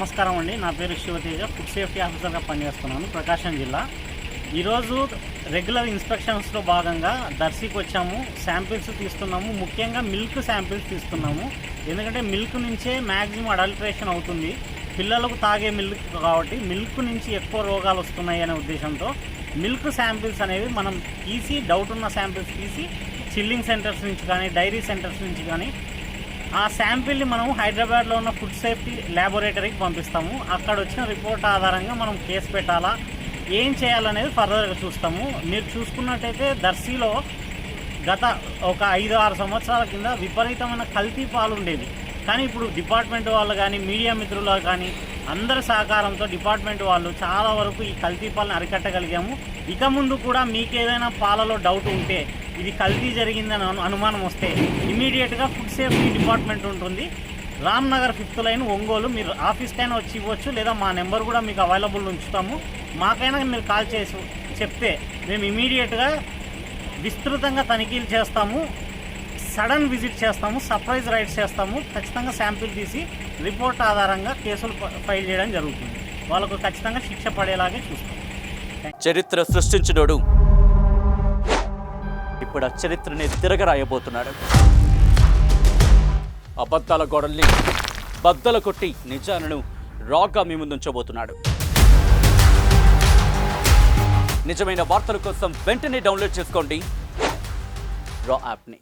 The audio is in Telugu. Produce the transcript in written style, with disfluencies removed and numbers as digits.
నమస్కారం అండి. నా పేరు శివతేజ, ఫుడ్ సేఫ్టీ ఆఫీసర్గా పనిచేస్తున్నాను ప్రకాశం జిల్లా. ఈరోజు రెగ్యులర్ ఇన్స్పెక్షన్స్లో భాగంగా దర్శికి వచ్చాము. శాంపిల్స్ తీస్తున్నాము, ముఖ్యంగా మిల్క్ శాంపిల్స్ తీస్తున్నాము. ఎందుకంటే మిల్క్ నుంచే మ్యాక్సిమం అడల్ట్రేషన్ అవుతుంది. పిల్లలకు తాగే మిల్క్ కాబట్టి మిల్క్ నుంచి ఎక్కువ రోగాలు వస్తున్నాయి అనే ఉద్దేశంతో మిల్క్ శాంపిల్స్ అనేవి మనం తీసి, డౌట్ ఉన్న శాంపిల్స్ తీసి చిల్లింగ్ సెంటర్స్ నుంచి కానీ, డైరీ సెంటర్స్ నుంచి కానీ ఆ శాంపిల్ని మనం హైదరాబాద్లో ఉన్న ఫుడ్ సేఫ్టీ ల్యాబొరేటరీకి పంపిస్తాము. అక్కడ వచ్చిన రిపోర్ట్ ఆధారంగా మనం కేసు పెట్టాలా, ఏం చేయాలనేది ఫర్దర్గా చూస్తాము. మీరు చూసుకున్నట్టయితే దర్శిలో గత ఒక 5-6 సంవత్సరాల కింద విపరీతమైన కల్తీ పాలు ఉండేవి. కానీ ఇప్పుడు డిపార్ట్మెంట్ వాళ్ళు కానీ, మీడియా మిత్రులు కానీ అందరి సహకారంతో డిపార్ట్మెంట్ వాళ్ళు చాలా వరకు ఈ కల్తీ పాలను అరికట్టగలిగాము. ఇక ముందు కూడా మీకు ఏదైనా పాలలో డౌట్ ఉంటే, ఇది కల్తీ జరిగిందని అనుమానం వస్తే ఇమీడియట్గా ఫుడ్ సేఫ్టీ డిపార్ట్మెంట్ ఉంటుంది. Ramnagar 5th line Ongole. మీరు ఆఫీస్కైనా వచ్చి ఇవ్వచ్చు, లేదా మా నెంబర్ కూడా మీకు అవైలబుల్ ఉంచుతాము. మాకైనా మీరు కాల్ చేసి చెప్తే మేము ఇమీడియట్గా విస్తృతంగా తనిఖీలు చేస్తాము, సడన్ విజిట్ చేస్తాము, సర్ప్రైజ్ రైడ్స్ చేస్తాము. ఖచ్చితంగా శాంపిల్ తీసి రిపోర్ట్ ఆధారంగా కేసులు ఫైల్ చేయడం జరుగుతుంది. వాళ్ళకు ఖచ్చితంగా శిక్ష పడేలాగే చూస్తాం. చరిత్ర సృష్టించినోడు ఇప్పుడు ఆ చరిత్రని తిరగరాయబోతున్నాడు. అబద్ధాల గోడల్ని బద్దలు కొట్టి నిజాలను రాగా మీ ముందుంచబోతున్నాడు. నిజమైన వార్తల కోసం వెంటనే డౌన్లోడ్ చేసుకోండి రా యాప్ని.